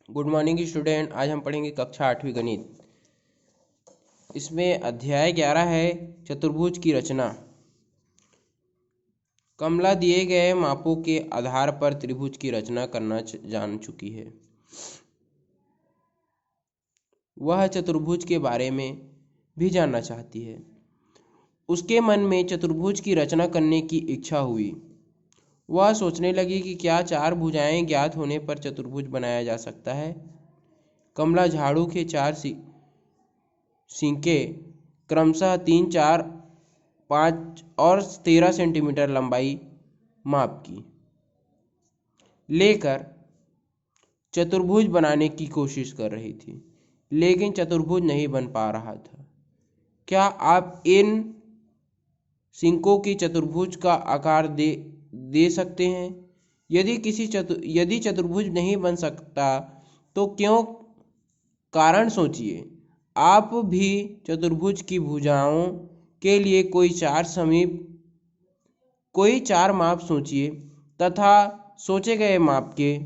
Good morning student. आज हम पढ़ेंगे कक्षा 8वीं गणित। इसमें अध्याय 11 है चतुर्भुज की रचना। कमला दिए गए मापों के आधार पर त्रिभुज की रचना करना जान चुकी है। वह चतुर्भुज के बारे में भी जानना चाहती है। उसके मन में चतुर्भुज की रचना करने की इच्छा हुई। वह सोचने लगी कि क्या चार भुजाएं ज्ञात होने पर चतुर्भुज बनाया जा सकता है। कमला झाड़ू के चार सिंके क्रमशः 3, 4, 5 और 13 सेंटीमीटर लंबाई माप की लेकर चतुर्भुज बनाने की कोशिश कर रही थी, लेकिन चतुर्भुज नहीं बन पा रहा था। क्या आप इन सिंकों की चतुर्भुज का आकार दे सकते हैं? यदि चतुर्भुज नहीं बन सकता तो क्यों? कारण सोचिए। आप भी चतुर्भुज की भुजाओं के लिए कोई चार माप सोचिए तथा सोचे गए माप के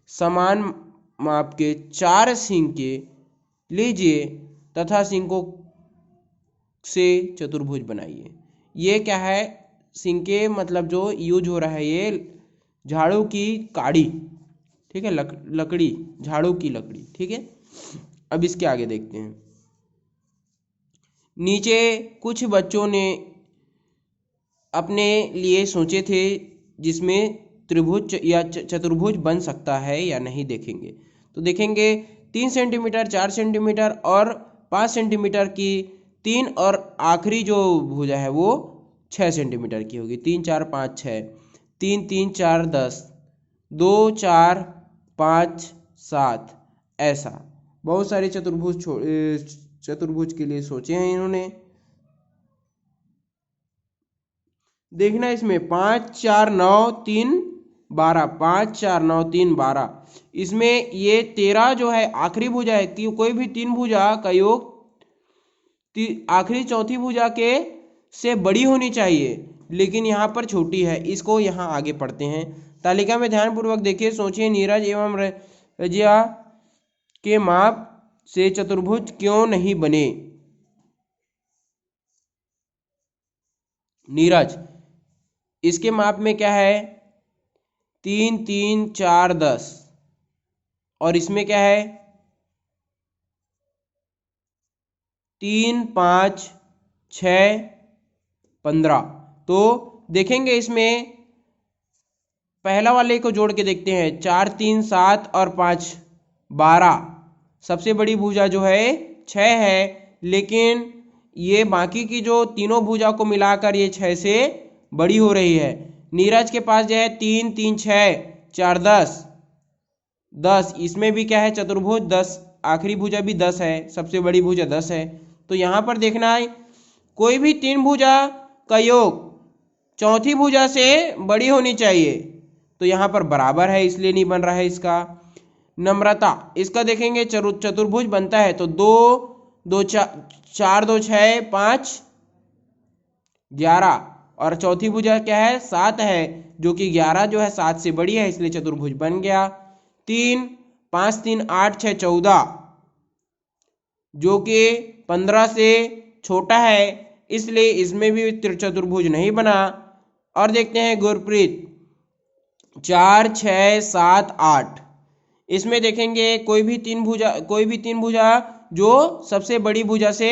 समान माप के चार सिंके लीजिए तथा सिंकों से चतुर्भुज बनाइए। ये क्या है? सिंके मतलब जो यूज हो रहा है ये झाड़ू की काड़ी, ठीक है, लकड़ी, झाड़ू की लकड़ी, ठीक है। अब इसके आगे देखते हैं। नीचे कुछ बच्चों ने अपने लिए सोचे थे जिसमें त्रिभुज या चतुर्भुज बन सकता है या नहीं देखेंगे। तो देखेंगे 3 सेंटीमीटर, 4 सेंटीमीटर और 5 सेंटीमीटर की तीन, और आखिरी जो भुजा है वो 6 सेंटीमीटर की होगी। 3, 4, 5, 6, 3, 3, 4, 10, 2, 4, 5, 7, ऐसा बहुत सारे चतुर्भुज के लिए सोचे हैं इन्होंने। देखना इसमें 5, 4, 9, 3, 12, 5, 4, 9, 3, 12, इसमें ये 13 जो है आखिरी भुजा है। कोई भी तीन भुजा का योग आखिरी चौथी भुजा के से बड़ी होनी चाहिए, लेकिन यहाँ पर छोटी है। इसको यहाँ आगे पढ़ते हैं। तालिका में ध्यानपूर्वक देखिए, सोचिए नीरज एवं रजिया के माप से चतुर्भुज क्यों नहीं बने? नीरज, इसके माप में क्या है? 3, 3, 4, 10, और इसमें क्या है? 3, 5, 6, 15। तो देखेंगे इसमें पहला वाले को जोड़ के देखते हैं। 4, 3, 7 और 5, 12। सबसे बड़ी भुजा जो है 6 है, लेकिन ये बाकी की जो तीनों भुजा को मिलाकर ये 6 से बड़ी हो रही है। नीरज के पास जो है 3, 3, 6, 4, 10, 10, इसमें भी क्या है? चतुर्भुज 10, आखिरी भुजा भी 10 है, सबसे बड़ी भुजा 10 है। तो यहाँ पर देखना है कोई भी तीन भुजा का योग चौथी भुजा से बड़ी होनी चाहिए। तो यहाँ पर बराबर है, इसलिए नहीं बन रहा है इसका। नम्रता, इसका देखेंगे चतुर्भुज बनता है तो 2, 2, 4, 2, 6, 5, 11, और चौथी भुजा क्या है? 7 है, जो कि 11 जो है 7 से बड़ी है, इसलिए चतुर्भुज बन गया। 3, 5, 3, 8, 6, 14, जो कि 15 से छोटा है, इसलिए इसमें भी चतुर्भुज नहीं बना। और देखते हैं गुरप्रीत, 4, 6, 7, 8, इसमें देखेंगे कोई भी तीन भुजा जो सबसे बड़ी भुजा से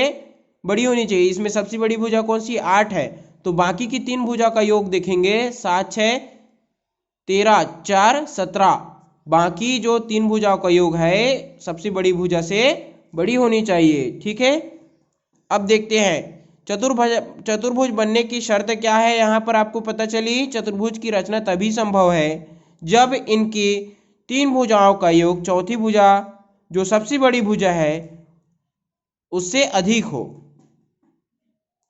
बड़ी होनी चाहिए। इसमें सबसे बड़ी भुजा कौन सी? 8 है। तो बाकी की तीन भुजा का योग देखेंगे 7, 6, 13, 4, 17, बाकी जो तीन भुजाओं का योग है सबसे बड़ी भुजा से बड़ी होनी चाहिए, ठीक है। अब देखते हैं चतुर्भुज बनने की शर्त क्या है। यहाँ पर आपको पता चली चतुर्भुज की रचना तभी संभव है जब इनकी तीन भुजाओं का योग चौथी भुजा जो सबसे बड़ी भुजा है उससे अधिक हो।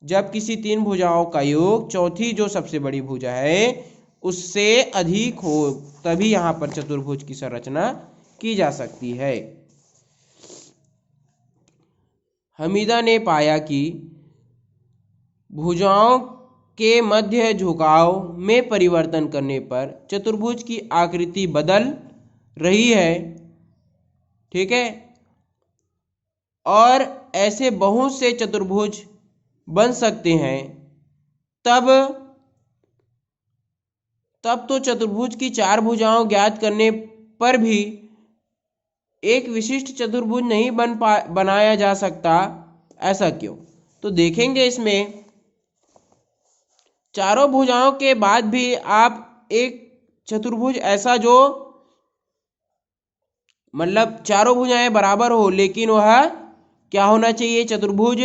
जब किसी तीन भुजाओं का योग चौथी जो सबसे बड़ी भुजा है उससे अधिक हो, तभी यहाँ पर चतुर्भुज की संरचना की जा सकती है। हमीदा ने पाया कि भुजाओं के मध्य झुकाव में परिवर्तन करने पर चतुर्भुज की आकृति बदल रही है। ठीक है। और ऐसे बहुत से चतुर्भुज बन सकते हैं। तब तो चतुर्भुज की चार भुजाओं ज्ञात करने पर भी एक विशिष्ट चतुर्भुज नहीं बनाया जा सकता। ऐसा क्यों? तो देखेंगे इसमें चारों भुजाओं के बाद भी आप एक चतुर्भुज ऐसा जो मतलब चारों भुजाएं बराबर हो, लेकिन वह क्या होना चाहिए? चतुर्भुज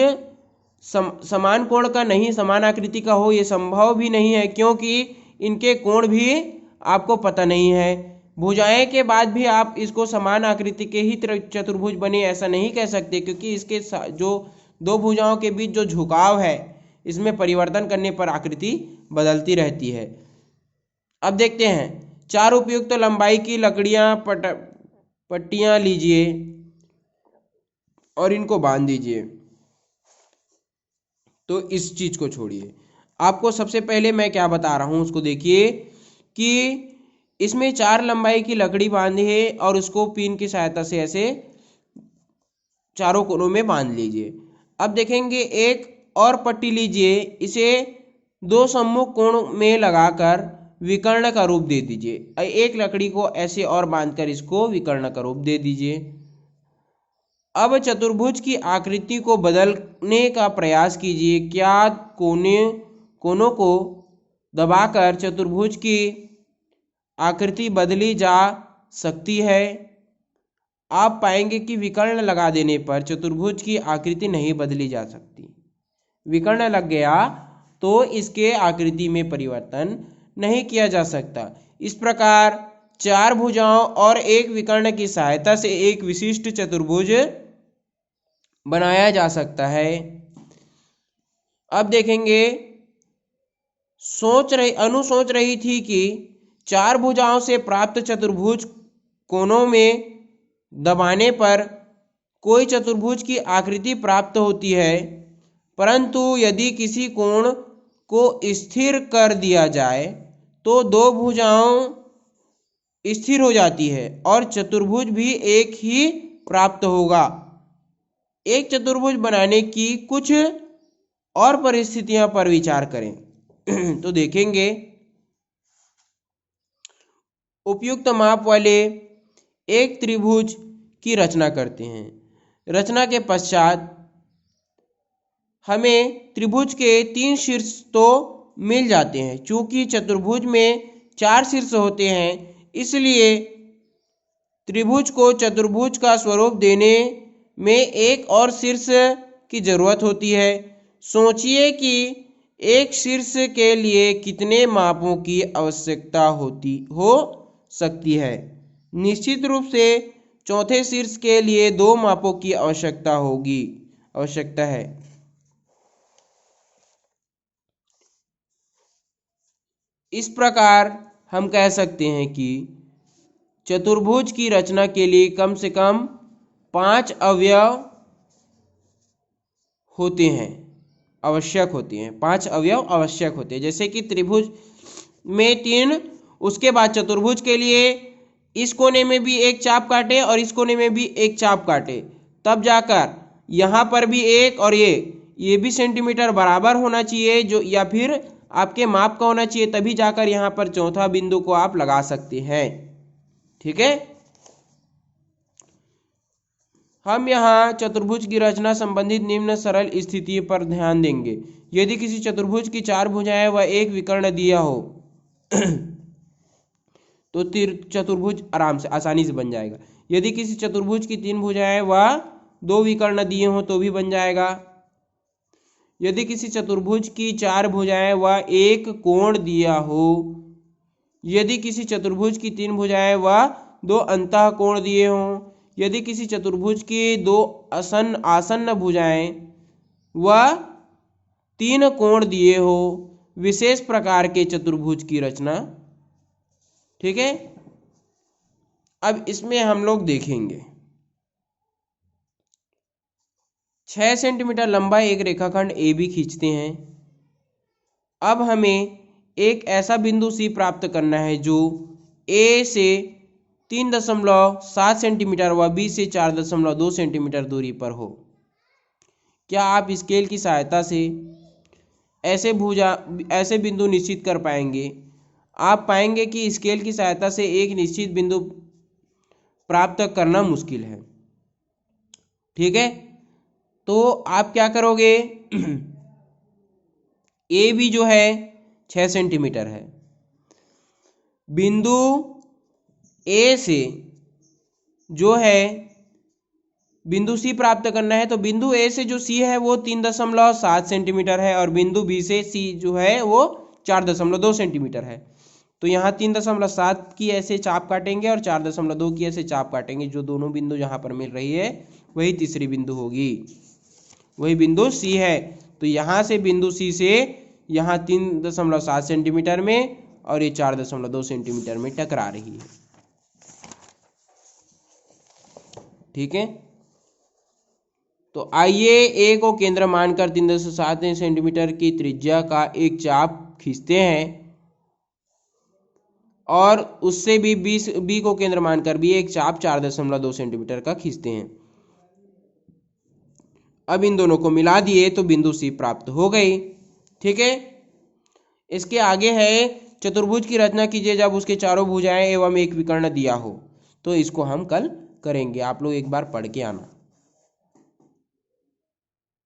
समान कोण का नहीं, समान आकृति का हो, ये संभव भी नहीं है क्योंकि इनके कोण भी आपको पता नहीं है। भुजाएं के बाद भी आप इसको समान आकृति के ही चतुर्भुज बने ऐसा नहीं कह सकते, क्योंकि इसके जो दो भुजाओं के बीच जो झुकाव है इसमें परिवर्तन करने पर आकृति बदलती रहती है। अब देखते हैं, चार उपयुक्त लंबाई की लकड़ियां पट्टियां लीजिए और इनको बांध दीजिए। तो इस चीज को छोड़िए, आपको सबसे पहले मैं क्या बता रहा हूं उसको देखिए कि इसमें चार लंबाई की लकड़ी बांधी है और उसको पिन की सहायता से ऐसे चारों कोनों में बांध लीजिए। अब देखेंगे एक और पट्टी लीजिए, इसे दो सम्मुख कोण में लगाकर विकर्ण का रूप दे दीजिए। एक लकड़ी को ऐसे और बांधकर इसको विकर्ण का रूप दे दीजिए। अब चतुर्भुज की आकृति को बदलने का प्रयास कीजिए। क्या कोनों को दबाकर चतुर्भुज की आकृति बदली जा सकती है? आप पाएंगे कि विकर्ण लगा देने पर चतुर्भुज की आकृति नहीं बदली जा सकती। विकर्ण लग गया तो इसके आकृति में परिवर्तन नहीं किया जा सकता। इस प्रकार चार भुजाओं और एक विकर्ण की सहायता से एक विशिष्ट चतुर्भुज बनाया जा सकता है। अब देखेंगे, अनु सोच रही थी कि चार भुजाओं से प्राप्त चतुर्भुज कोनों में दबाने पर कोई चतुर्भुज की आकृति प्राप्त होती है, परंतु यदि किसी कोण को स्थिर कर दिया जाए तो दो भुजाओं स्थिर हो जाती है और चतुर्भुज भी एक ही प्राप्त होगा। एक चतुर्भुज बनाने की कुछ और परिस्थितियों पर विचार करें। तो देखेंगे, उपयुक्त माप वाले एक त्रिभुज की रचना करते हैं। रचना के पश्चात हमें त्रिभुज के तीन शीर्ष तो मिल जाते हैं। चूंकि चतुर्भुज में चार शीर्ष होते हैं, इसलिए त्रिभुज को चतुर्भुज का स्वरूप देने में एक और शीर्ष की जरूरत होती है। सोचिए कि एक शीर्ष के लिए कितने मापों की आवश्यकता हो सकती है। निश्चित रूप से चौथे शीर्ष के लिए दो मापों की आवश्यकता है। इस प्रकार हम कह सकते हैं कि चतुर्भुज की रचना के लिए कम से कम 5 अवयव होते हैं, आवश्यक होते हैं। 5 अवयव आवश्यक होते हैं, जैसे कि त्रिभुज में 3, उसके बाद चतुर्भुज के लिए इस कोने में भी एक चाप काटे और इस कोने में भी एक चाप काटे, तब जाकर यहाँ पर भी एक और ये भी सेंटीमीटर बराबर होना चाहिए, जो या फिर आपके माप का होना चाहिए, तभी जाकर यहाँ पर चौथा बिंदु को आप लगा सकते हैं। ठीक है, हम यहाँ चतुर्भुज की रचना संबंधित निम्न सरल स्थिति पर ध्यान देंगे। यदि किसी चतुर्भुज की चार भुजाएं व एक विकर्ण दिया हो तो चतुर्भुज आसानी से बन जाएगा। यदि किसी चतुर्भुज की 3 भुजाएं व 2 विकर्ण दिए हो तो भी बन जाएगा। यदि किसी चतुर्भुज की 4 भुजाएं व 1 कोण दिया हो, यदि किसी चतुर्भुज की 3 भुजाएं व 2 अंतः कोण दिए हों, यदि किसी चतुर्भुज की 2 आसन्न भुजाएं व 3 कोण दिए हो, विशेष प्रकार के चतुर्भुज की रचना। ठीक है, अब इसमें हम लोग देखेंगे 6 सेंटीमीटर लंबा एक रेखाखंड AB खींचते हैं। अब हमें एक ऐसा बिंदु C प्राप्त करना है जो A से 3.7 सेंटीमीटर व बी से 4.2 सेंटीमीटर दूरी पर हो। क्या आप स्केल की सहायता से ऐसे बिंदु निश्चित कर पाएंगे? आप पाएंगे कि स्केल की सहायता से एक निश्चित बिंदु प्राप्त करना मुश्किल है। ठीक है, तो आप क्या करोगे? ए भी जो है 6 सेंटीमीटर है। बिंदु ए से जो है बिंदु सी प्राप्त करना है, तो बिंदु ए से जो सी है वो 3.7 सेंटीमीटर है और बिंदु बी से सी जो है वो 4.2 सेंटीमीटर है। तो यहाँ 3.7 की ऐसे चाप काटेंगे और 4.2 की ऐसे चाप काटेंगे। जो दोनों बिंदु यहाँ पर मिल रही है वही तीसरी बिंदु होगी, वही बिंदु सी है। तो यहाँ से बिंदु सी से यहाँ 3.7 सेंटीमीटर में और ये 4.2 सेंटीमीटर में टकरा रही है। ठीक है, तो आइए ए को केंद्र मानकर 3.7 सेंटीमीटर की त्रिज्या का एक चाप खींचते हैं और उससे भी बी को केंद्र मानकर भी एक चाप 4.2 सेंटीमीटर का खींचते हैं। अब इन दोनों को मिला दिए तो बिंदु सी प्राप्त हो गई। ठीक है, इसके आगे है चतुर्भुज की रचना कीजिए जब उसके चारों भुजाएं एवं एक विकर्ण दिया हो। तो इसको हम कल करेंगे, आप लोग एक बार पढ़ के आना।